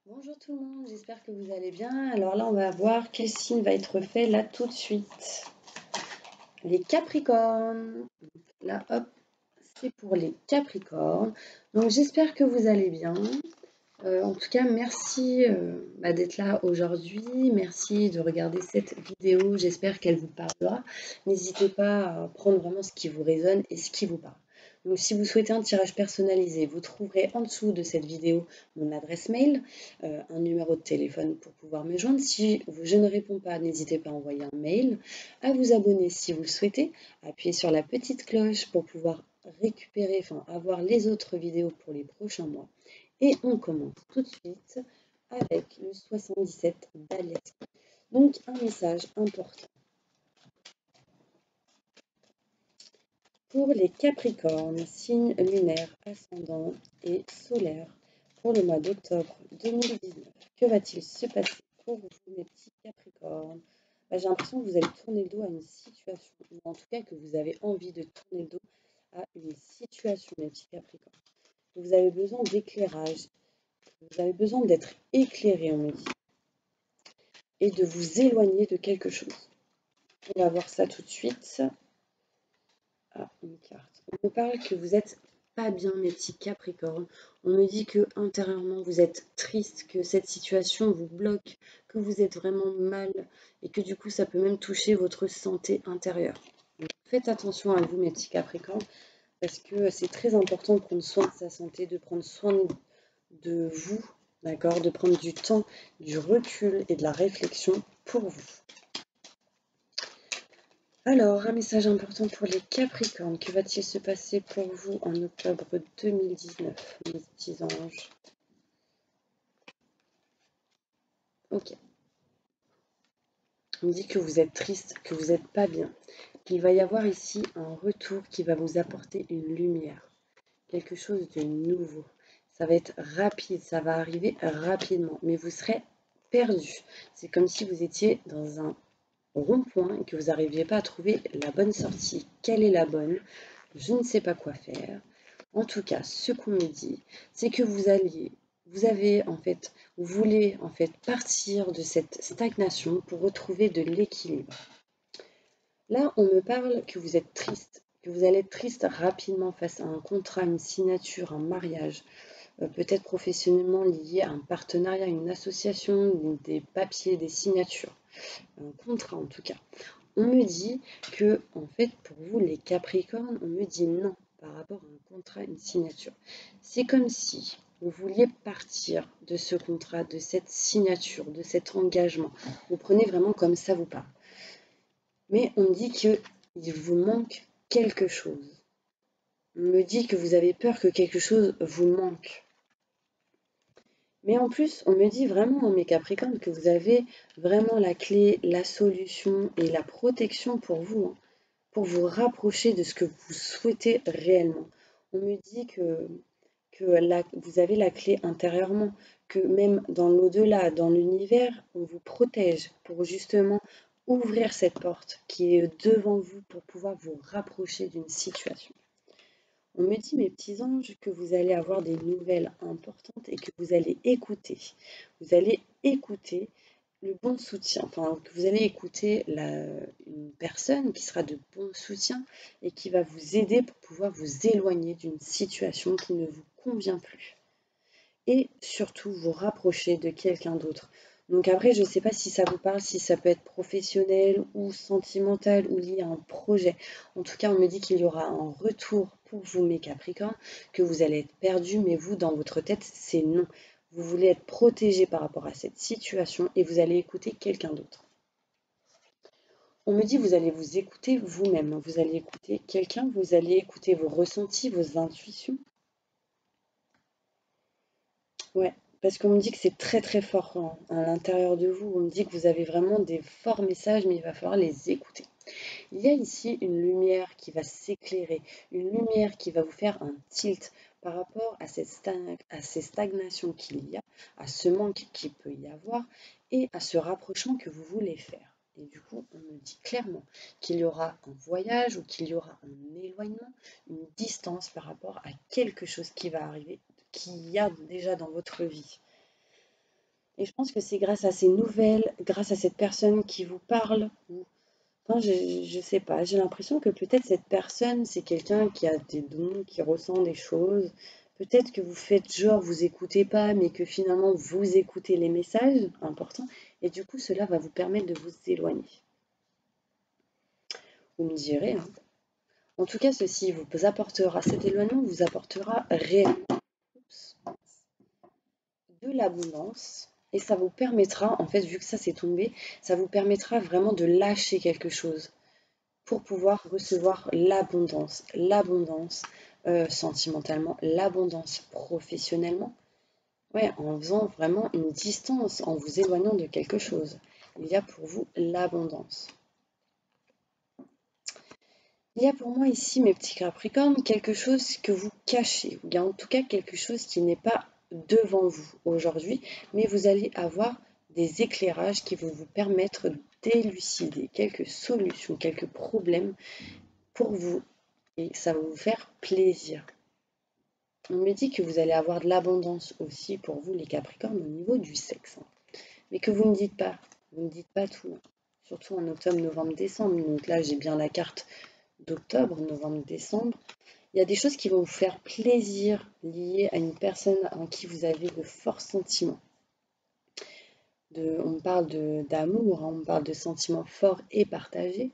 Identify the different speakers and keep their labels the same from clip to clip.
Speaker 1: Bonjour tout le monde, j'espère que vous allez bien. Alors là, on va voir quel signe va être fait là tout de suite. Les Capricornes. Là, hop, c'est pour les Capricornes. Donc j'espère que vous allez bien. En tout cas, merci d'être là aujourd'hui. Merci de regarder cette vidéo. J'espère qu'elle vous parlera. N'hésitez pas à prendre vraiment ce qui vous résonne et ce qui vous parle. Donc si vous souhaitez un tirage personnalisé, vous trouverez en dessous de cette vidéo mon adresse mail, un numéro de téléphone pour pouvoir me joindre. Si je ne réponds pas, n'hésitez pas à envoyer un mail, à vous abonner si vous le souhaitez, appuyez sur la petite cloche pour pouvoir récupérer, avoir les autres vidéos pour les prochains mois. Et on commence tout de suite avec le 77 d'Alias. Donc un message important. Pour les Capricornes, signe lunaire, ascendant et solaire, pour le mois d'octobre 2019, que va-t-il se passer pour vous, mes petits Capricornes? J'ai l'impression que vous allez tourner le dos à une situation, ou en tout cas que vous avez envie de tourner le dos à une situation, mes petits Capricornes. Vous avez besoin d'éclairage, vous avez besoin d'être éclairé, on me dit, et de vous éloigner de quelque chose. On va voir ça tout de suite. Ah, une carte. On me parle que vous êtes pas bien, mes petits Capricornes. On me dit que intérieurement vous êtes triste, que cette situation vous bloque, que vous êtes vraiment mal et que du coup ça peut même toucher votre santé intérieure. Donc, faites attention à vous, mes petits Capricornes, parce que c'est très important de prendre soin de sa santé, de prendre soin de vous, d'accord, de prendre du temps, du recul et de la réflexion pour vous. Alors, un message important pour les Capricornes. Que va-t-il se passer pour vous en octobre 2019, mes petits anges? Ok. On me dit que vous êtes triste, que vous n'êtes pas bien. Qu'il va y avoir ici un retour qui va vous apporter une lumière. Quelque chose de nouveau. Ça va être rapide, ça va arriver rapidement. Mais vous serez perdu. C'est comme si vous étiez dans un rond-point et que vous n'arriviez pas à trouver la bonne sortie. Quelle est la bonne? Je ne sais pas quoi faire. En tout cas, ce qu'on me dit, c'est que vous voulez en fait partir de cette stagnation pour retrouver de l'équilibre. Là, on me parle que vous êtes triste, que vous allez être triste rapidement face à un contrat, une signature, un mariage, peut-être professionnellement lié à un partenariat, une association, des papiers, des signatures, un contrat en tout cas. On me dit que, en fait, pour vous, les Capricornes, on me dit non par rapport à un contrat, une signature. C'est comme si vous vouliez partir de ce contrat, de cette signature, de cet engagement. Vous prenez vraiment comme ça vous parle. Mais on me dit qu'il vous manque quelque chose. On me dit que vous avez peur que quelque chose vous manque. Mais en plus, on me dit vraiment, mes Capricornes, que vous avez vraiment la clé, la solution et la protection pour vous, hein, pour vous rapprocher de ce que vous souhaitez réellement. On me dit que vous avez la clé intérieurement, que même dans l'au-delà, dans l'univers, on vous protège pour justement ouvrir cette porte qui est devant vous pour pouvoir vous rapprocher d'une situation. On me dit, mes petits anges, que vous allez avoir des nouvelles importantes et que vous allez écouter. Vous allez écouter le bon soutien, que vous allez écouter une personne qui sera de bon soutien et qui va vous aider pour pouvoir vous éloigner d'une situation qui ne vous convient plus. Et surtout, vous rapprocher de quelqu'un d'autre. Donc après, je ne sais pas si ça vous parle, si ça peut être professionnel ou sentimental ou lié à un projet. En tout cas, on me dit qu'il y aura un retour pour vous, mes Capricornes, que vous allez être perdu, mais vous, dans votre tête, c'est non. Vous voulez être protégé par rapport à cette situation et vous allez écouter quelqu'un d'autre. On me dit, vous allez vous écouter vous-même, vous allez écouter quelqu'un, vous allez écouter vos ressentis, vos intuitions. Ouais, parce qu'on me dit que c'est très très fort à l'intérieur de vous. On me dit que vous avez vraiment des forts messages, mais il va falloir les écouter. Il y a ici une lumière qui va s'éclairer, une lumière qui va vous faire un tilt par rapport à ces stagnations qu'il y a, à ce manque qu'il peut y avoir et à ce rapprochement que vous voulez faire. Et du coup, on me dit clairement qu'il y aura un voyage ou qu'il y aura un éloignement, une distance par rapport à quelque chose qui va arriver, qu'il y a déjà dans votre vie. Et je pense que c'est grâce à ces nouvelles, grâce à cette personne qui vous parle, enfin, je sais pas, j'ai l'impression que peut-être cette personne, c'est quelqu'un qui a des dons, qui ressent des choses. Peut-être que vous faites genre vous écoutez pas, mais que finalement vous écoutez les messages importants, et du coup cela va vous permettre de vous éloigner. Vous me direz, hein. En tout cas, ceci vous apportera, cet éloignement vous apportera réellement de l'abondance. Et ça vous permettra, en fait, vu que ça c'est tombé, ça vous permettra vraiment de lâcher quelque chose pour pouvoir recevoir l'abondance sentimentalement, l'abondance professionnellement, ouais, en faisant vraiment une distance, en vous éloignant de quelque chose. Il y a pour vous l'abondance. Il y a pour moi ici, mes petits Capricornes, quelque chose que vous cachez, ou bien en tout cas quelque chose qui n'est pas devant vous aujourd'hui, mais vous allez avoir des éclairages qui vont vous permettre d'élucider quelques solutions, quelques problèmes pour vous, et ça va vous faire plaisir. On me dit que vous allez avoir de l'abondance aussi pour vous, les Capricornes, au niveau du sexe, hein. Mais que vous ne dites pas, vous ne dites pas tout, hein. Surtout en octobre, novembre, décembre. Donc là, j'ai bien la carte d'octobre, novembre, décembre. Il y a des choses qui vont vous faire plaisir liées à une personne en qui vous avez de forts sentiments. On parle d'amour, hein, on parle de sentiments forts et partagés.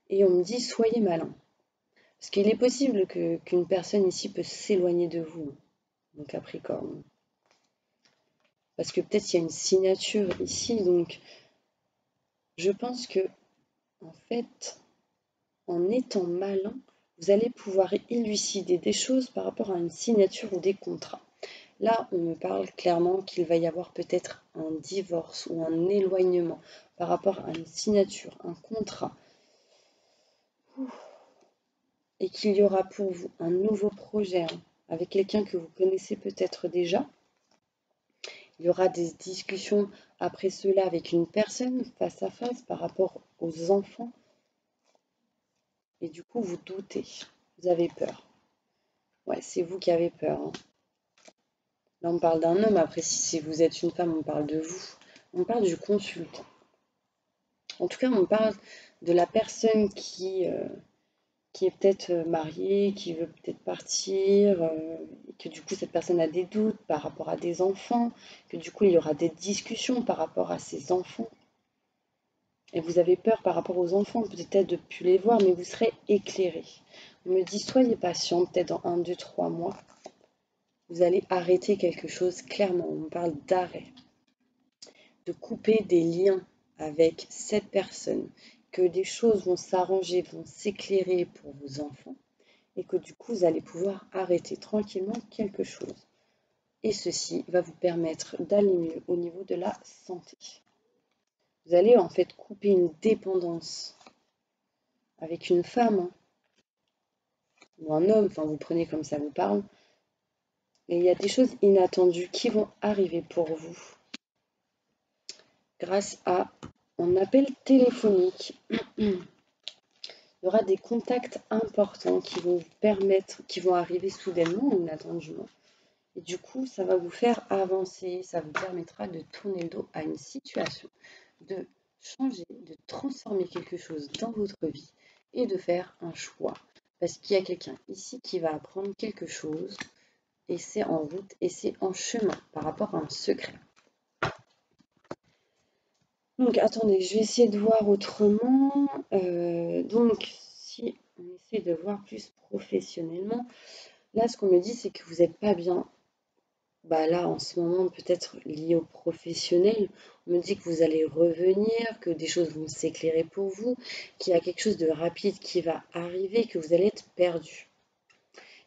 Speaker 1: Et on me dit, soyez malin. Parce qu'il est possible qu'une personne ici peut s'éloigner de vous, mon Capricorne. Parce que peut-être il y a une signature ici, donc je pense que, en fait, en étant malin, vous allez pouvoir élucider des choses par rapport à une signature ou des contrats. Là, on me parle clairement qu'il va y avoir peut-être un divorce ou un éloignement par rapport à une signature, un contrat, et qu'il y aura pour vous un nouveau projet, hein, avec quelqu'un que vous connaissez peut-être déjà. Il y aura des discussions après cela avec une personne face à face par rapport aux enfants. Et du coup, vous doutez, vous avez peur. Ouais, c'est vous qui avez peur, hein. Là, on parle d'un homme. Après, si vous êtes une femme, on parle de vous. On parle du consultant. En tout cas, on parle de la personne qui est peut-être mariée, qui veut peut-être partir, que du coup cette personne a des doutes par rapport à des enfants, que du coup il y aura des discussions par rapport à ses enfants. Et vous avez peur par rapport aux enfants, peut-être de ne plus les voir, mais vous serez éclairé. On me dit, soyez patient, peut-être dans 1, 2, 3 mois, vous allez arrêter quelque chose, clairement, on parle d'arrêt. De couper des liens avec cette personne, que des choses vont s'arranger, vont s'éclairer pour vos enfants, et que du coup, vous allez pouvoir arrêter tranquillement quelque chose. Et ceci va vous permettre d'aller mieux au niveau de la santé. Vous allez en fait couper une dépendance avec une femme, hein, ou un homme, enfin vous prenez comme ça vous parle. Et il y a des choses inattendues qui vont arriver pour vous grâce à un appel téléphonique. Il y aura des contacts importants qui vont vous permettre, qui vont arriver soudainement ou inattendument. Et du coup, ça va vous faire avancer, ça vous permettra de tourner le dos à une situation, de changer, de transformer quelque chose dans votre vie et de faire un choix. Parce qu'il y a quelqu'un ici qui va apprendre quelque chose et c'est en route et c'est en chemin par rapport à un secret. Donc attendez, je vais essayer de voir autrement. Donc si on essaie de voir plus professionnellement, là ce qu'on me dit c'est que vous n'êtes pas bien. Bah là en ce moment peut-être lié au professionnel, on me dit que vous allez revenir, que des choses vont s'éclairer pour vous, qu'il y a quelque chose de rapide qui va arriver, que vous allez être perdu,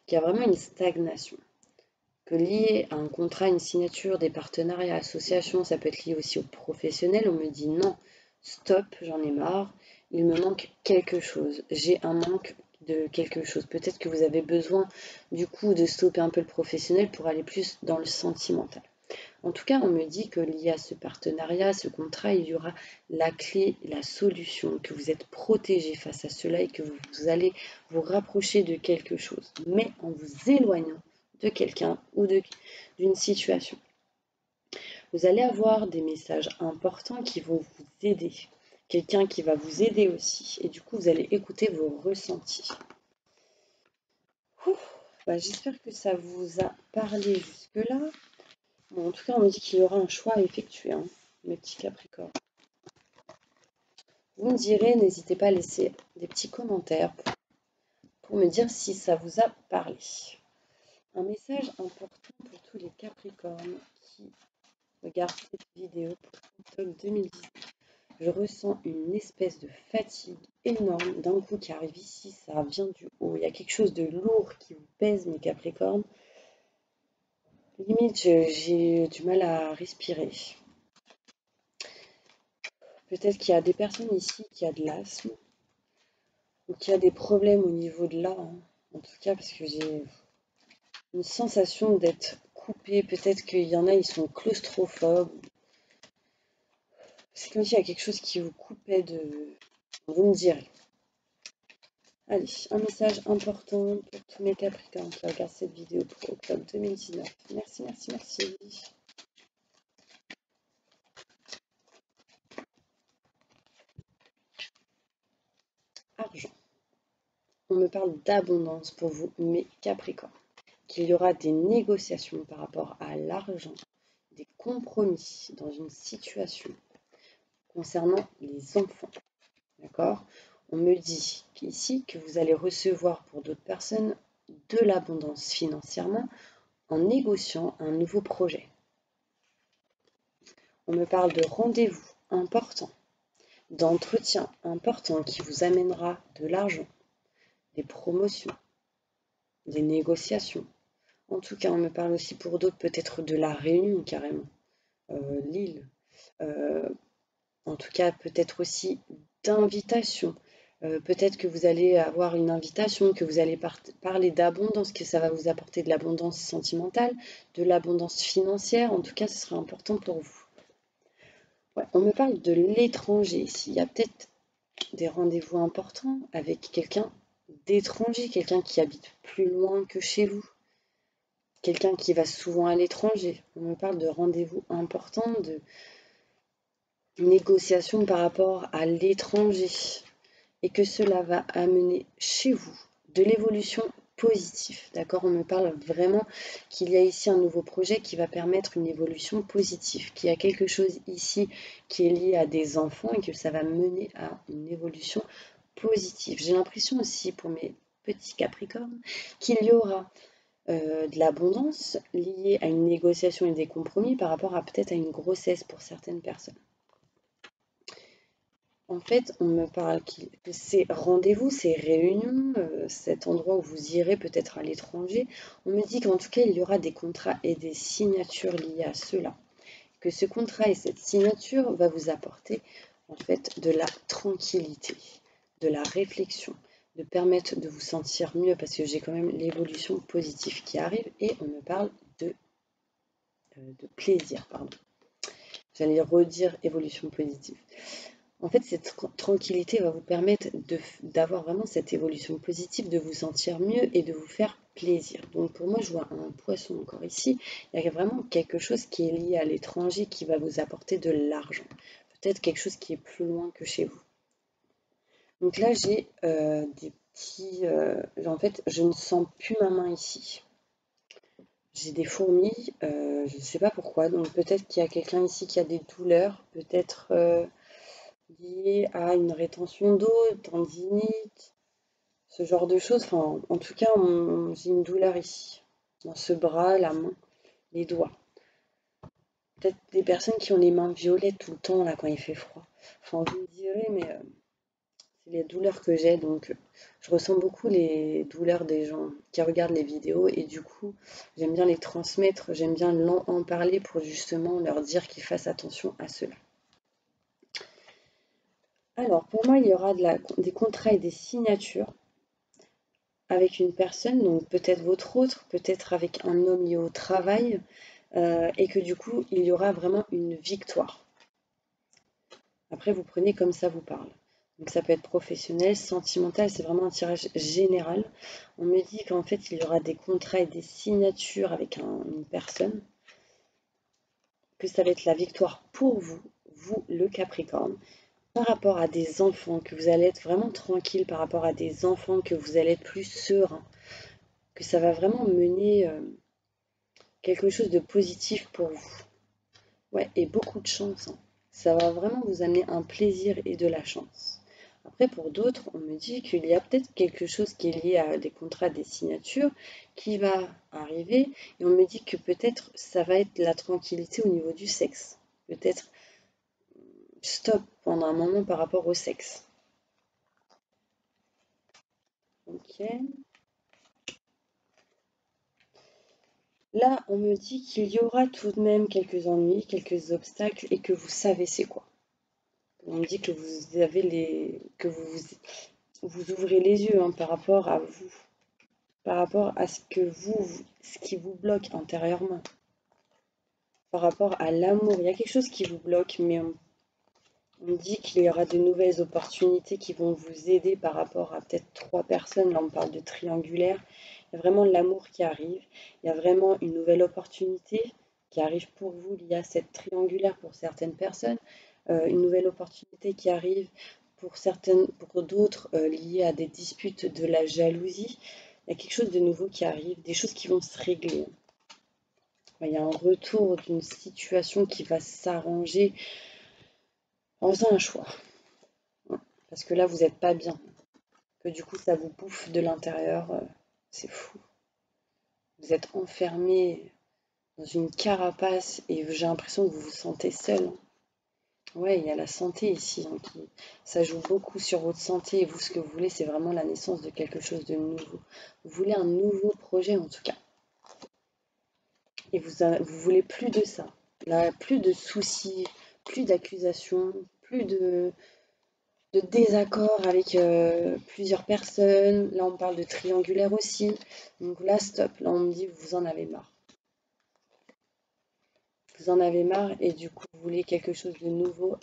Speaker 1: qu'il y a vraiment une stagnation. Que lié à un contrat, une signature, des partenariats, associations, ça peut être lié aussi aux professionnels. On me dit non, stop, j'en ai marre, il me manque quelque chose, j'ai un manque de quelque chose. Peut-être que vous avez besoin du coup de stopper un peu le professionnel pour aller plus dans le sentimental. En tout cas, on me dit que lié à ce partenariat, ce contrat, il y aura la clé, la solution, que vous êtes protégé face à cela et que vous allez vous rapprocher de quelque chose, mais en vous éloignant de quelqu'un ou d'une situation. Vous allez avoir des messages importants qui vont vous aider. Quelqu'un qui va vous aider aussi. Et du coup, vous allez écouter vos ressentis. J'espère que ça vous a parlé jusque-là. Bon, en tout cas, on me dit qu'il y aura un choix à effectuer, hein, mes petits Capricornes. Vous me direz, n'hésitez pas à laisser des petits commentaires pour me dire si ça vous a parlé. Un message important pour tous les Capricornes qui regardent cette vidéo pour octobre 2019. Je ressens une espèce de fatigue énorme d'un coup qui arrive ici, ça vient du haut. Il y a quelque chose de lourd qui vous pèse, mes Capricornes. Limite, j'ai du mal à respirer. Peut-être qu'il y a des personnes ici qui ont de l'asthme ou qui ont des problèmes au niveau de là. Hein. En tout cas, parce que j'ai une sensation d'être coupée. Peut-être qu'il y en a, ils sont claustrophobes. C'est comme s'il y a quelque chose qui vous coupait de... Vous me direz. Allez, un message important pour tous mes Capricornes qui regardent cette vidéo pour octobre 2019. Merci, merci, merci. Argent. On me parle d'abondance pour vous, mes Capricornes. Qu'il y aura des négociations par rapport à l'argent, des compromis dans une situation concernant les enfants. D'accord ? On me dit ici que vous allez recevoir pour d'autres personnes de l'abondance financièrement en négociant un nouveau projet. On me parle de rendez-vous importants, d'entretien important qui vous amènera de l'argent, des promotions, des négociations. En tout cas, on me parle aussi pour d'autres peut-être de la réunion carrément, Lille. En tout cas, peut-être aussi d'invitation. Peut-être que vous allez avoir une invitation, que vous allez parler d'abondance, que ça va vous apporter de l'abondance sentimentale, de l'abondance financière. En tout cas, ce sera important pour vous. Ouais, on me parle de l'étranger ici. Il y a peut-être des rendez-vous importants avec quelqu'un d'étranger, quelqu'un qui habite plus loin que chez vous, quelqu'un qui va souvent à l'étranger. On me parle de rendez-vous importants, de négociations par rapport à l'étranger. Et que cela va amener chez vous de l'évolution positive. D'accord ? On me parle vraiment qu'il y a ici un nouveau projet qui va permettre une évolution positive, qu'il y a quelque chose ici qui est lié à des enfants et que ça va mener à une évolution positive. J'ai l'impression aussi pour mes petits Capricornes qu'il y aura de l'abondance liée à une négociation et des compromis par rapport à peut-être à une grossesse pour certaines personnes. En fait, on me parle que ces rendez-vous, ces réunions, cet endroit où vous irez peut-être à l'étranger, on me dit qu'en tout cas, il y aura des contrats et des signatures liées à cela. Que ce contrat et cette signature va vous apporter en fait de la tranquillité, de la réflexion, de permettre de vous sentir mieux parce que j'ai quand même l'évolution positive qui arrive et on me parle de plaisir, pardon. J'allais redire évolution positive. En fait, cette tranquillité va vous permettre d'avoir vraiment cette évolution positive, de vous sentir mieux et de vous faire plaisir. Donc pour moi, je vois un poisson encore ici. Il y a vraiment quelque chose qui est lié à l'étranger qui va vous apporter de l'argent. Peut-être quelque chose qui est plus loin que chez vous. Donc là, j'ai des petits... en fait, je ne sens plus ma main ici. J'ai des fourmis, je ne sais pas pourquoi. Donc peut-être qu'il y a quelqu'un ici qui a des douleurs. Peut-être... lié à une rétention d'eau, tendinite, ce genre de choses. Enfin, en tout cas, j'ai une douleur ici, dans ce bras, la main, les doigts. Peut-être des personnes qui ont les mains violettes tout le temps, là, quand il fait froid. Enfin, vous me direz, mais c'est les douleurs que j'ai, donc je ressens beaucoup les douleurs des gens qui regardent les vidéos, et du coup, j'aime bien les transmettre, j'aime bien en parler pour justement leur dire qu'ils fassent attention à cela. Alors, pour moi, il y aura des contrats et des signatures avec une personne, donc peut-être votre autre, peut-être avec un homme lié au travail, et que du coup, il y aura vraiment une victoire. Après, vous prenez comme ça vous parle. Donc ça peut être professionnel, sentimental, c'est vraiment un tirage général. On me dit qu'en fait, il y aura des contrats et des signatures avec une personne, que ça va être la victoire pour vous, vous le Capricorne, par rapport à des enfants, que vous allez être vraiment tranquille par rapport à des enfants, que vous allez être plus serein, que ça va vraiment mener quelque chose de positif pour vous. Ouais, et beaucoup de chance, hein. Ça va vraiment vous amener un plaisir et de la chance. Après, pour d'autres, on me dit qu'il y a peut-être quelque chose qui est lié à des contrats, des signatures, qui va arriver, et on me dit que peut-être ça va être la tranquillité au niveau du sexe. Peut-être stop pendant un moment par rapport au sexe. Ok. Là, on me dit qu'il y aura tout de même quelques ennuis, quelques obstacles, et que vous savez c'est quoi. On me dit que vous avez que vous ouvrez les yeux, hein, par rapport à vous, par rapport à ce qui vous bloque intérieurement, par rapport à l'amour. Il y a quelque chose qui vous bloque, mais on dit qu'il y aura de nouvelles opportunités qui vont vous aider par rapport à peut-être 3 personnes. Là, on parle de triangulaire. Il y a vraiment l'amour qui arrive. Il y a vraiment une nouvelle opportunité qui arrive pour vous liée à cette triangulaire pour certaines personnes. Une nouvelle opportunité qui arrive pour d'autres liée à des disputes, de la jalousie. Il y a quelque chose de nouveau qui arrive, des choses qui vont se régler. Il y a un retour d'une situation qui va s'arranger en faisant un choix. Parce que là, vous n'êtes pas bien. Que du coup, ça vous bouffe de l'intérieur. C'est fou. Vous êtes enfermé dans une carapace et j'ai l'impression que vous vous sentez seul. Ouais, il y a la santé ici, hein, ça joue beaucoup sur votre santé. Et vous, ce que vous voulez, c'est vraiment la naissance de quelque chose de nouveau. Vous voulez un nouveau projet, en tout cas. Et vous voulez plus de ça. Là, plus de soucis, plus d'accusations, plus de désaccords avec plusieurs personnes. Là, on parle de triangulaire aussi. Donc là, stop. Là, on me dit, vous en avez marre. Vous en avez marre et du coup, vous voulez quelque chose de nouveau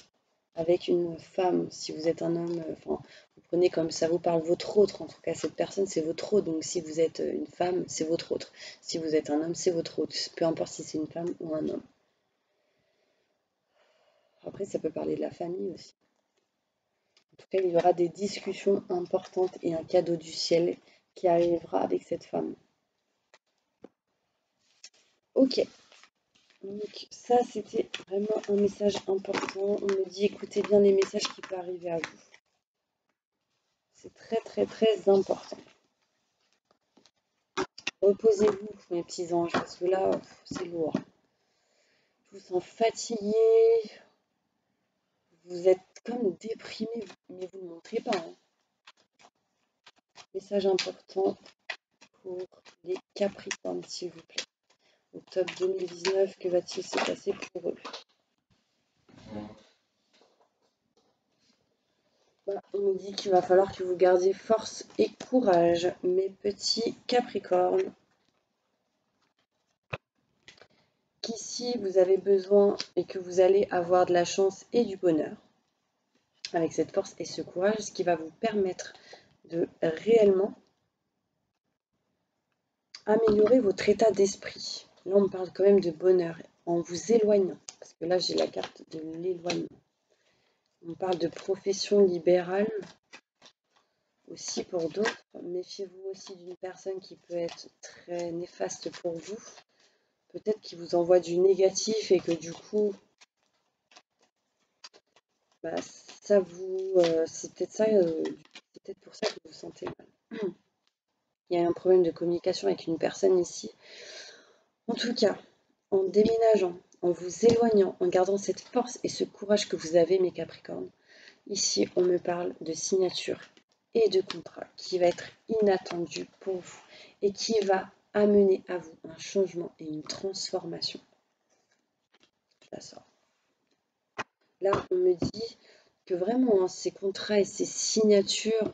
Speaker 1: avec une femme. Si vous êtes un homme, enfin, vous prenez comme ça vous parle, votre autre. En tout cas, cette personne, c'est votre autre. Donc, si vous êtes une femme, c'est votre autre. Si vous êtes un homme, c'est votre autre. Peu importe si c'est une femme ou un homme. Après, ça peut parler de la famille aussi. En tout cas, il y aura des discussions importantes et un cadeau du ciel qui arrivera avec cette femme. Ok, donc ça c'était vraiment un message important. On me dit écoutez bien les messages qui peuvent arriver à vous. C'est très très très important. Reposez-vous mes petits anges parce que là c'est lourd. Je vous sens fatigué. Vous êtes comme déprimé mais vous ne le montrez pas, hein. Message important pour les Capricornes s'il vous plaît. Octobre 2019, que va-t-il se passer pour eux? On me dit qu'il va falloir que vous gardiez force et courage, mes petits Capricornes. Qu'ici, vous avez besoin et que vous allez avoir de la chance et du bonheur. Avec cette force et ce courage, ce qui va vous permettre de réellement améliorer votre état d'esprit. Là, on me parle quand même de bonheur en vous éloignant. Parce que là, j'ai la carte de l'éloignement. On parle de profession libérale. Aussi pour d'autres, méfiez-vous aussi d'une personne qui peut être très néfaste pour vous. Peut-être qu'il vous envoie du négatif et que du coup, c'est peut-être ça, c'est peut-être pour ça que vous vous sentez mal. Il y a un problème de communication avec une personne ici. En tout cas, en déménageant, en vous éloignant, en gardant cette force et ce courage que vous avez, mes Capricornes, ici, on me parle de signature et de contrat qui va être inattendu pour vous et qui va amener à vous un changement et une transformation. Je la sors. Là, on me dit que vraiment, hein, ces contrats et ces signatures,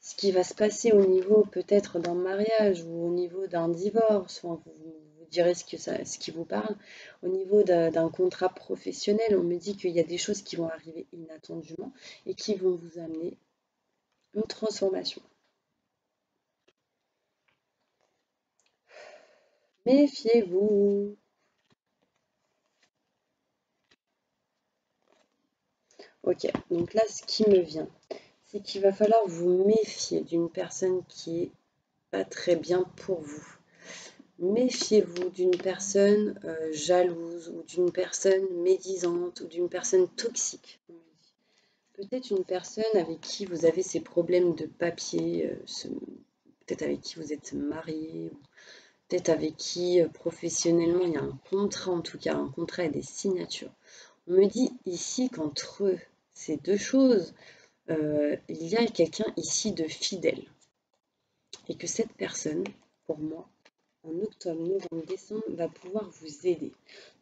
Speaker 1: ce qui va se passer au niveau peut-être d'un mariage ou au niveau d'un divorce, enfin, vous direz ce qui vous parle, au niveau d'un contrat professionnel, on me dit qu'il y a des choses qui vont arriver inattendument et qui vont vous amener une transformation. Méfiez-vous. Ok, donc là, ce qui me vient, c'est qu'il va falloir vous méfier d'une personne qui est pas très bien pour vous. Méfiez-vous d'une personne jalouse ou d'une personne médisante ou d'une personne toxique. Peut-être une personne avec qui vous avez ces problèmes de papier, peut-être avec qui vous êtes marié, peut-être avec qui professionnellement il y a un contrat, en tout cas un contrat et des signatures. On me dit ici qu'entre ces deux choses, il y a quelqu'un ici de fidèle. Et que cette personne, pour moi, en octobre, novembre, décembre, va pouvoir vous aider.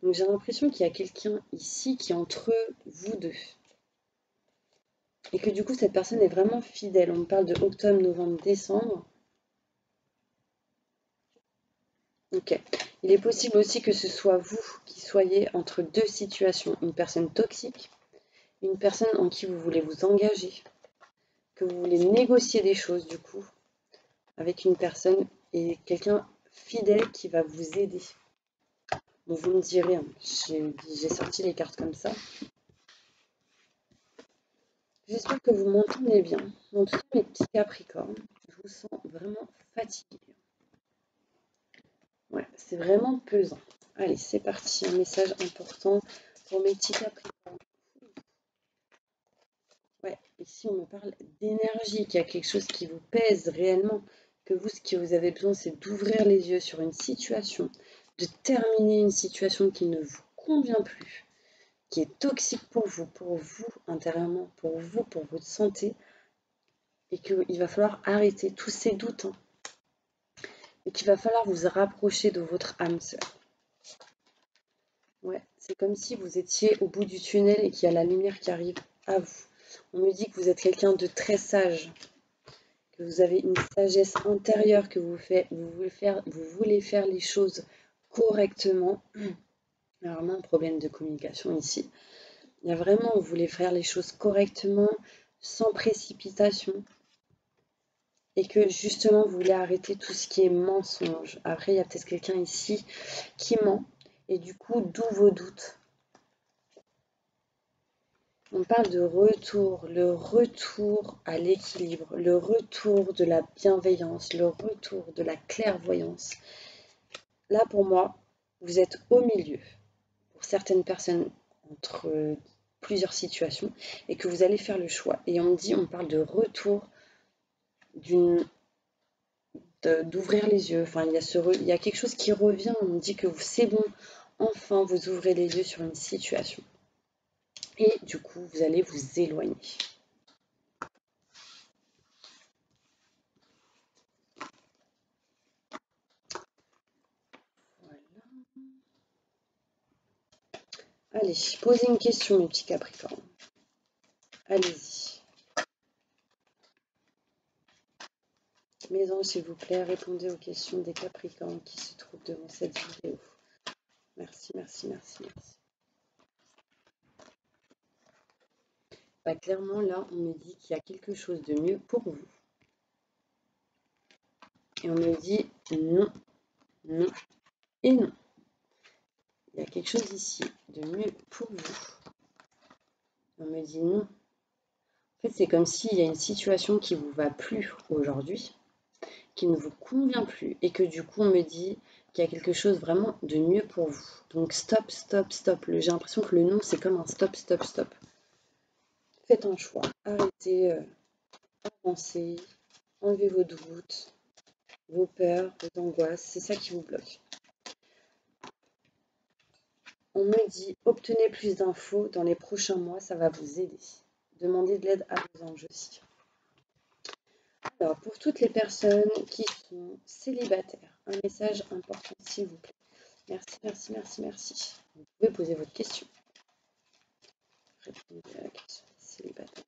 Speaker 1: Donc j'ai l'impression qu'il y a quelqu'un ici qui est entre vous deux. Et que du coup, cette personne est vraiment fidèle. On parle de octobre, novembre, décembre. Ok. Il est possible aussi que ce soit vous qui soyez entre deux situations. Une personne toxique, une personne en qui vous voulez vous engager, que vous voulez négocier des choses du coup, avec une personne et quelqu'un fidèle qui va vous aider. Bon, vous me direz, hein, j'ai sorti les cartes comme ça. J'espère que vous m'entendez bien. En tout cas, mes petits Capricornes, je vous sens vraiment fatigués. Ouais, c'est vraiment pesant. Allez, c'est parti. Un message important pour mes petits Capricornes. Ouais, ici, on me parle d'énergie, qu'il y a quelque chose qui vous pèse réellement. Que vous, ce que vous avez besoin, c'est d'ouvrir les yeux sur une situation, de terminer une situation qui ne vous convient plus, qui est toxique pour vous intérieurement, pour votre santé, et qu'il va falloir arrêter tous ces doutes, hein, et qu'il va falloir vous rapprocher de votre âme sœur. Ouais, c'est comme si vous étiez au bout du tunnel et qu'il y a la lumière qui arrive à vous. On me dit que vous êtes quelqu'un de très sage, que vous avez une sagesse intérieure, que vous voulez faire les choses correctement. Il y a vraiment un problème de communication ici. Il y a vraiment, vous voulez faire les choses correctement, sans précipitation. Et que justement, vous voulez arrêter tout ce qui est mensonge. Après, il y a peut-être quelqu'un ici qui ment. Et du coup, d'où vos doutes. On parle de retour, le retour à l'équilibre, le retour de la bienveillance, le retour de la clairvoyance. Là, pour moi, vous êtes au milieu, pour certaines personnes, entre plusieurs situations, et que vous allez faire le choix. Et on parle de retour d'ouvrir les yeux. Enfin, il y a quelque chose qui revient. On me dit que c'est bon, enfin, vous ouvrez les yeux sur une situation. Et du coup, vous allez vous éloigner. Voilà. Allez, posez une question, mes petits Capricornes. Allez-y. Mes anges, s'il vous plaît, répondez aux questions des Capricornes qui se trouvent devant cette vidéo. Merci, merci, merci, merci. Bah, clairement, là, on me dit qu'il y a quelque chose de mieux pour vous. Et on me dit non, non et non. Il y a quelque chose ici de mieux pour vous. On me dit non. En fait, c'est comme s'il y a une situation qui ne vous va plus aujourd'hui, qui ne vous convient plus, et que du coup, on me dit qu'il y a quelque chose vraiment de mieux pour vous. Donc, stop, stop, stop. J'ai l'impression que le non, c'est comme un stop, stop, stop. Faites un choix. Arrêtez, avancez, enlevez vos doutes, vos peurs, vos angoisses. C'est ça qui vous bloque. On me dit, obtenez plus d'infos dans les prochains mois, ça va vous aider. Demandez de l'aide à vos anges aussi. Alors, pour toutes les personnes qui sont célibataires, un message important, s'il vous plaît. Merci, merci, merci, merci. Vous pouvez poser votre question. Répondez à la question célibataire.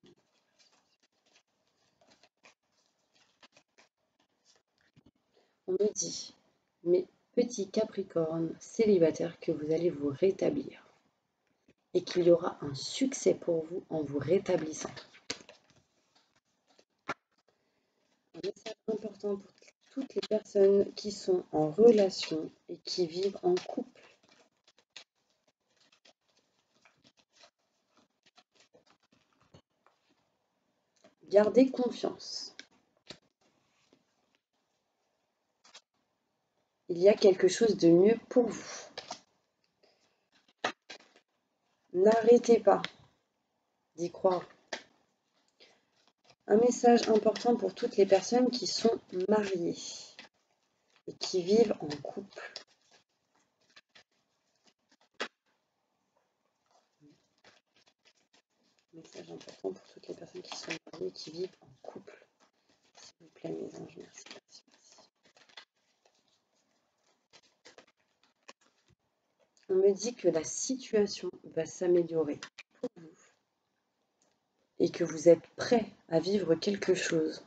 Speaker 1: On me dit, mes petits Capricornes célibataires, que vous allez vous rétablir et qu'il y aura un succès pour vous en vous rétablissant. Un message important pour toutes les personnes qui sont en relation et qui vivent en couple. Gardez confiance. Il y a quelque chose de mieux pour vous. N'arrêtez pas d'y croire. Un message important pour toutes les personnes qui sont mariées et qui vivent en couple. Message important pour toutes les personnes qui sont mariées et qui vivent en couple. S'il vous plaît, mes anges, merci, merci, merci. On me dit que la situation va s'améliorer pour vous et que vous êtes prêt à vivre quelque chose.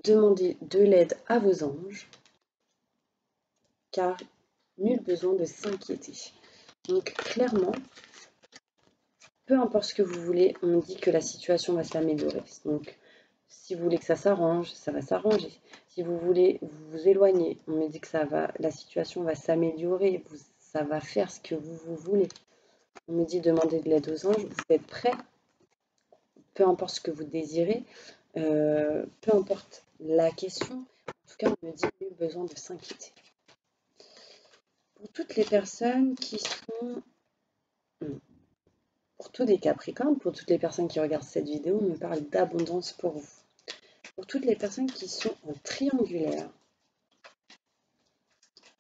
Speaker 1: Demandez de l'aide à vos anges, car nul besoin de s'inquiéter. Donc clairement, peu importe ce que vous voulez, on me dit que la situation va s'améliorer. Donc si vous voulez que ça s'arrange, ça va s'arranger. Si vous voulez vous éloigner, on me dit que la situation va s'améliorer, ça va faire ce que vous voulez. On me dit demander de l'aide aux anges, vous êtes prêts, peu importe ce que vous désirez, peu importe la question, en tout cas on me dit nul besoin de s'inquiéter. Pour toutes les personnes qui sont... Pour tous les Capricornes, pour toutes les personnes qui regardent cette vidéo, on me parle d'abondance pour vous. Pour toutes les personnes qui sont en triangulaire,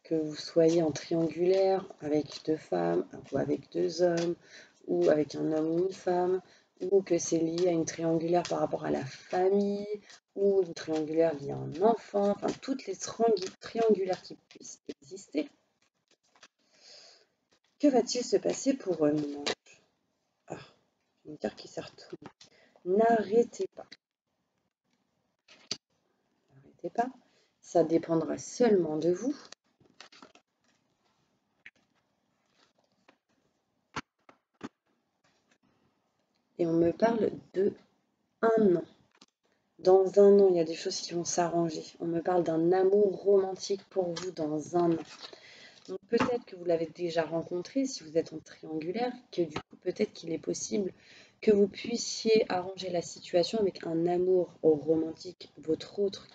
Speaker 1: que vous soyez en triangulaire avec 2 femmes, ou avec 2 hommes, ou avec un homme ou une femme, ou que c'est lié à une triangulaire par rapport à la famille, ou une triangulaire liée à un enfant, enfin toutes les triangulaires qui puissent exister. Que va-t-il se passer pour eux, mon ange? Ah, je vais me dire qu'il s'est retourné. N'arrêtez pas. N'arrêtez pas. Ça dépendra seulement de vous. Et on me parle de 1 an. Dans 1 an, il y a des choses qui vont s'arranger. On me parle d'un amour romantique pour vous dans 1 an. Donc peut-être que vous l'avez déjà rencontré si vous êtes en triangulaire, que du coup peut-être qu'il est possible que vous puissiez arranger la situation avec un amour romantique, votre autre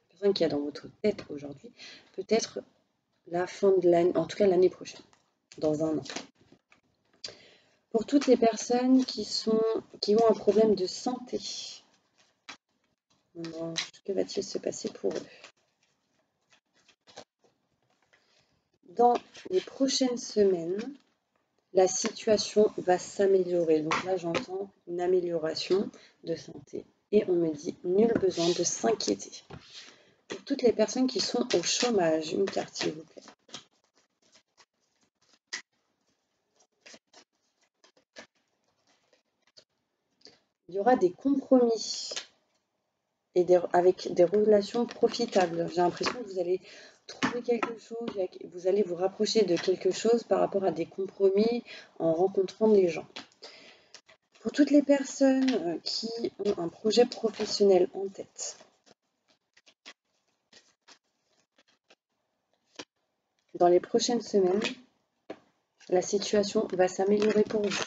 Speaker 1: personne qui a dans votre tête aujourd'hui, peut-être la fin de l'année, en tout cas l'année prochaine, dans 1 an. Pour toutes les personnes qui ont un problème de santé, que va-t-il se passer pour eux? Dans les prochaines semaines, la situation va s'améliorer. Donc là, j'entends une amélioration de santé. Et on me dit, nul besoin de s'inquiéter. Pour toutes les personnes qui sont au chômage, une carte s'il vous plaît. Il y aura des compromis et avec des relations profitables. J'ai l'impression que vous allez trouver quelque chose, vous allez vous rapprocher de quelque chose par rapport à des compromis en rencontrant des gens. Pour toutes les personnes qui ont un projet professionnel en tête, dans les prochaines semaines, la situation va s'améliorer pour vous.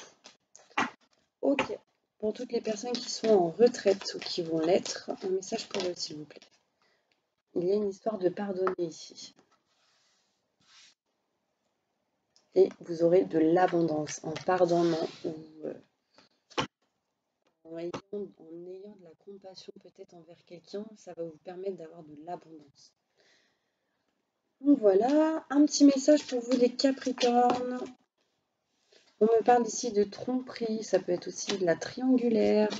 Speaker 1: Ok. Pour toutes les personnes qui sont en retraite ou qui vont l'être, un message pour eux, s'il vous plaît. Il y a une histoire de pardonner ici. Et vous aurez de l'abondance en pardonnant ou en ayant de la compassion peut-être envers quelqu'un, ça va vous permettre d'avoir de l'abondance. Donc voilà, un petit message pour vous les Capricornes. On me parle ici de tromperie, ça peut être aussi de la triangulaire,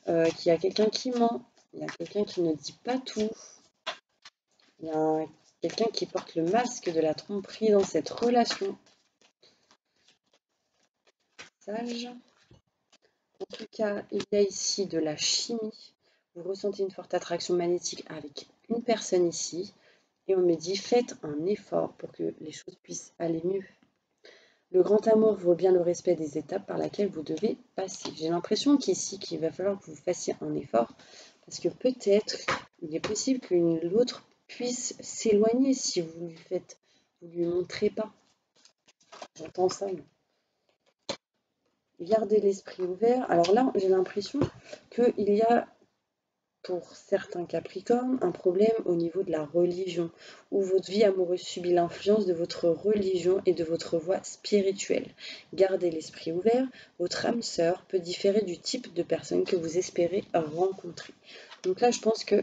Speaker 1: qu'il y a quelqu'un qui ment, il y a quelqu'un qui ne dit pas tout, il y a quelqu'un qui porte le masque de la tromperie dans cette relation. Sage. En tout cas, il y a ici de la chimie. Vous ressentez une forte attraction magnétique avec une personne ici. Et on me dit, faites un effort pour que les choses puissent aller mieux. Le grand amour vaut bien le respect des étapes par lesquelles vous devez passer. J'ai l'impression qu'ici, qu'il va falloir que vous fassiez un effort. Parce que peut-être, il est possible que l'autre puisse s'éloigner si vous lui montrez pas. J'entends ça. Gardez l'esprit ouvert. Alors là, j'ai l'impression qu'il y a, pour certains Capricornes, un problème au niveau de la religion, où votre vie amoureuse subit l'influence de votre religion et de votre voie spirituelle. Gardez l'esprit ouvert. Votre âme sœur peut différer du type de personne que vous espérez rencontrer. Donc là, je pense que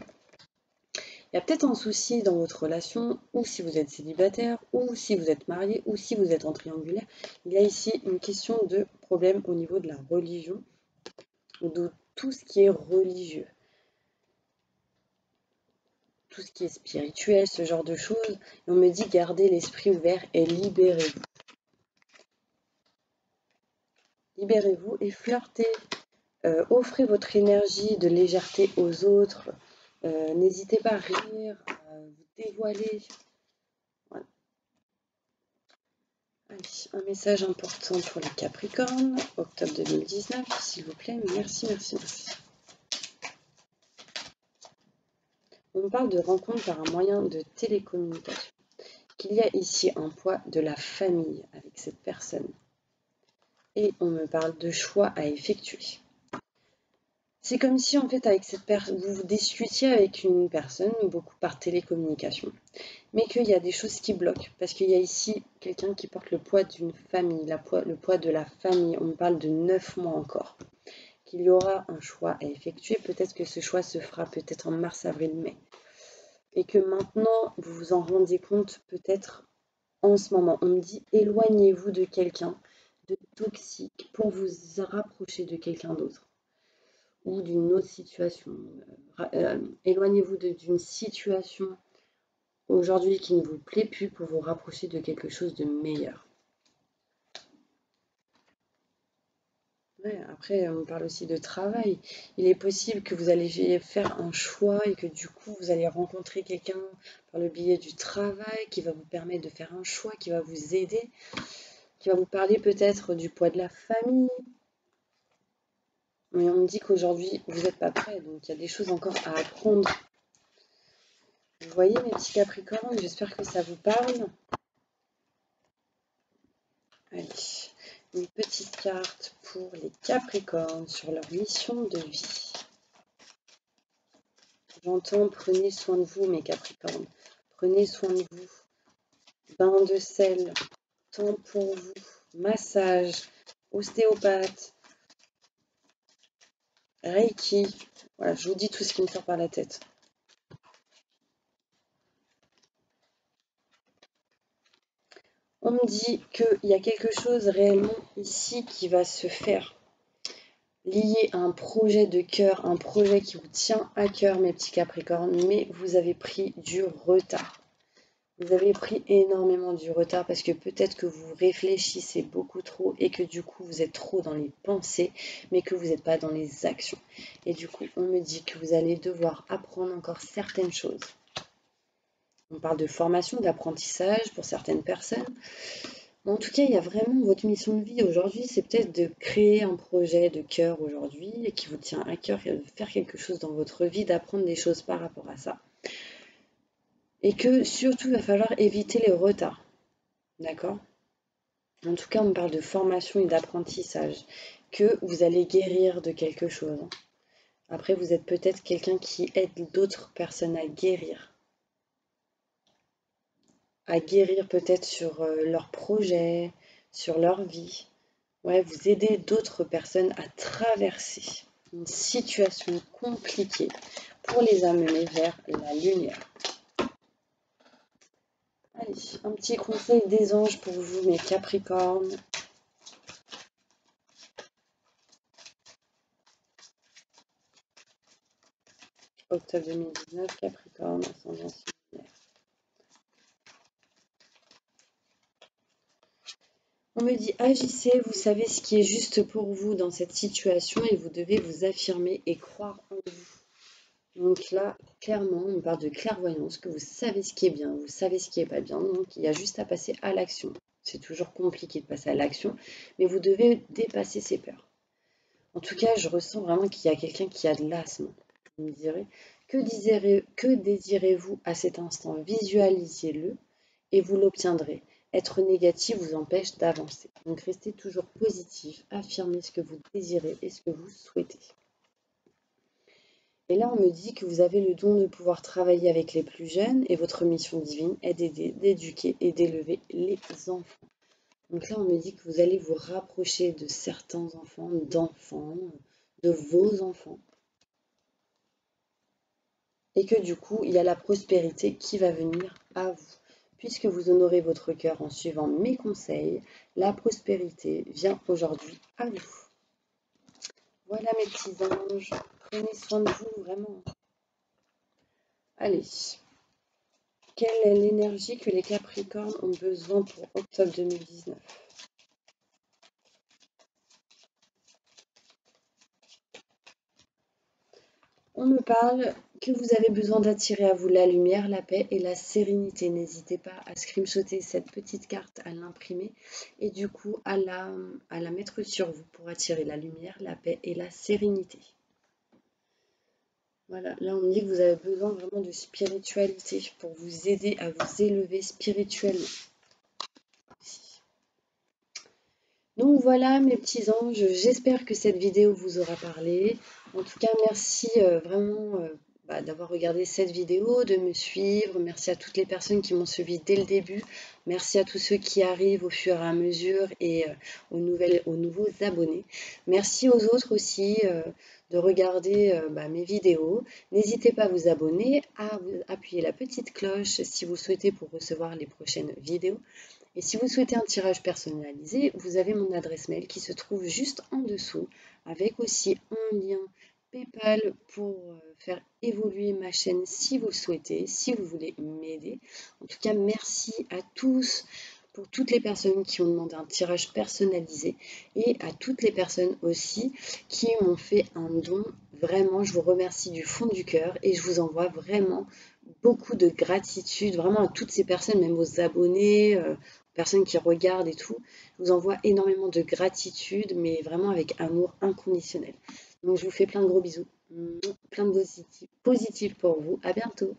Speaker 1: il y a peut-être un souci dans votre relation, ou si vous êtes célibataire, ou si vous êtes marié, ou si vous êtes en triangulaire. Il y a ici une question de problème au niveau de la religion, ou de tout ce qui est religieux, tout ce qui est spirituel, ce genre de choses. Et on me dit gardez l'esprit ouvert et libérez-vous. Libérez-vous et flirtez. Offrez votre énergie de légèreté aux autres. N'hésitez pas à rire, à vous dévoiler. Allez, un message important pour les Capricornes, octobre 2019, s'il vous plaît. Merci, merci, merci. On parle de rencontre par un moyen de télécommunication. Qu'il y a ici un poids de la famille avec cette personne. Et on me parle de choix à effectuer. C'est comme si en fait avec cette personne, vous discutiez avec une personne, beaucoup par télécommunication, mais qu'il y a des choses qui bloquent, parce qu'il y a ici quelqu'un qui porte le poids d'une famille, le poids de la famille. On me parle de 9 mois encore, qu'il y aura un choix à effectuer. Peut-être que ce choix se fera peut-être en mars, avril, mai, et que maintenant vous vous en rendez compte peut-être en ce moment. On me dit éloignez-vous de quelqu'un de toxique pour vous rapprocher de quelqu'un d'autre ou d'une autre situation. Éloignez-vous d'une situation aujourd'hui qui ne vous plaît plus pour vous rapprocher de quelque chose de meilleur. Ouais, après, on parle aussi de travail. Il est possible que vous allez faire un choix et que du coup, vous allez rencontrer quelqu'un par le biais du travail qui va vous permettre de faire un choix, qui va vous aider, qui va vous parler peut-être du poids de la famille. Mais on me dit qu'aujourd'hui, vous n'êtes pas prêt, donc il y a des choses encore à apprendre. Vous voyez mes petits Capricornes, j'espère que ça vous parle. Allez, une petite carte pour les Capricornes sur leur mission de vie. J'entends, prenez soin de vous mes Capricornes. Prenez soin de vous. Bain de sel, temps pour vous, massage, ostéopathe, Reiki. Voilà, je vous dis tout ce qui me sort par la tête. On me dit qu'il y a quelque chose réellement ici qui va se faire, lié à un projet de cœur, un projet qui vous tient à cœur, mes petits Capricornes, mais vous avez pris du retard. Vous avez pris énormément du retard parce que peut-être que vous réfléchissez beaucoup trop et que du coup vous êtes trop dans les pensées, mais que vous n'êtes pas dans les actions. Et du coup, on me dit que vous allez devoir apprendre encore certaines choses. On parle de formation, d'apprentissage pour certaines personnes. En tout cas, il y a vraiment votre mission de vie aujourd'hui, c'est peut-être de créer un projet de cœur aujourd'hui et qui vous tient à cœur, de faire quelque chose dans votre vie, d'apprendre des choses par rapport à ça. Et que surtout, il va falloir éviter les retards. D'accord? En tout cas, on me parle de formation et d'apprentissage, que vous allez guérir de quelque chose. Après, vous êtes peut-être quelqu'un qui aide d'autres personnes à guérir. À guérir peut-être sur leur projet, sur leur vie. Ouais, vous aidez d'autres personnes à traverser une situation compliquée pour les amener vers la lumière. Allez, un petit conseil des anges pour vous, mes Capricornes. Octobre 2019, Capricorne, ascendant similaire. On me dit agissez, vous savez ce qui est juste pour vous dans cette situation et vous devez vous affirmer et croire en vous. Donc là, clairement, on parle de clairvoyance, que vous savez ce qui est bien, vous savez ce qui n'est pas bien, donc il y a juste à passer à l'action. C'est toujours compliqué de passer à l'action, mais vous devez dépasser ces peurs. En tout cas, je ressens vraiment qu'il y a quelqu'un qui a de l'asthme. Vous me direz, que désirez-vous à cet instant? Visualisez-le et vous l'obtiendrez. être négatif vous empêche d'avancer. Donc restez toujours positif, affirmez ce que vous désirez et ce que vous souhaitez. Et là, on me dit que vous avez le don de pouvoir travailler avec les plus jeunes et votre mission divine est d'aider, d'éduquer et d'élever les enfants. Donc là, on me dit que vous allez vous rapprocher de certains enfants, de vos enfants. Et que du coup, il y a la prospérité qui va venir à vous. Puisque vous honorez votre cœur en suivant mes conseils, la prospérité vient aujourd'hui à vous. Voilà mes petits anges, prenez soin de vous vraiment. Allez, quelle est l'énergie que les Capricornes ont besoin pour octobre 2019? On me parle que vous avez besoin d'attirer à vous la lumière, la paix et la sérénité. N'hésitez pas à screenshotter cette petite carte, à l'imprimer et du coup à la mettre sur vous pour attirer la lumière, la paix et la sérénité. Voilà, là on me dit que vous avez besoin vraiment de spiritualité pour vous aider à vous élever spirituellement. Donc voilà mes petits anges, j'espère que cette vidéo vous aura parlé. En tout cas, merci vraiment d'avoir regardé cette vidéo, de me suivre. Merci à toutes les personnes qui m'ont suivi dès le début. Merci à tous ceux qui arrivent au fur et à mesure et aux nouveaux abonnés. Merci aux autres aussi de regarder mes vidéos. N'hésitez pas à vous abonner, à appuyer la petite cloche si vous le souhaitez pour recevoir les prochaines vidéos. Et si vous souhaitez un tirage personnalisé, vous avez mon adresse mail qui se trouve juste en dessous, avec aussi un lien PayPal pour faire évoluer ma chaîne si vous le souhaitez, si vous voulez m'aider. En tout cas, merci à tous pour toutes les personnes qui ont demandé un tirage personnalisé et à toutes les personnes aussi qui m'ont fait un don. Vraiment, je vous remercie du fond du cœur et je vous envoie vraiment beaucoup de gratitude, vraiment à toutes ces personnes, même aux abonnés, personnes qui regardent et tout. Je vous envoie énormément de gratitude, mais vraiment avec amour inconditionnel. Donc je vous fais plein de gros bisous, plein de positifs pour vous. À bientôt.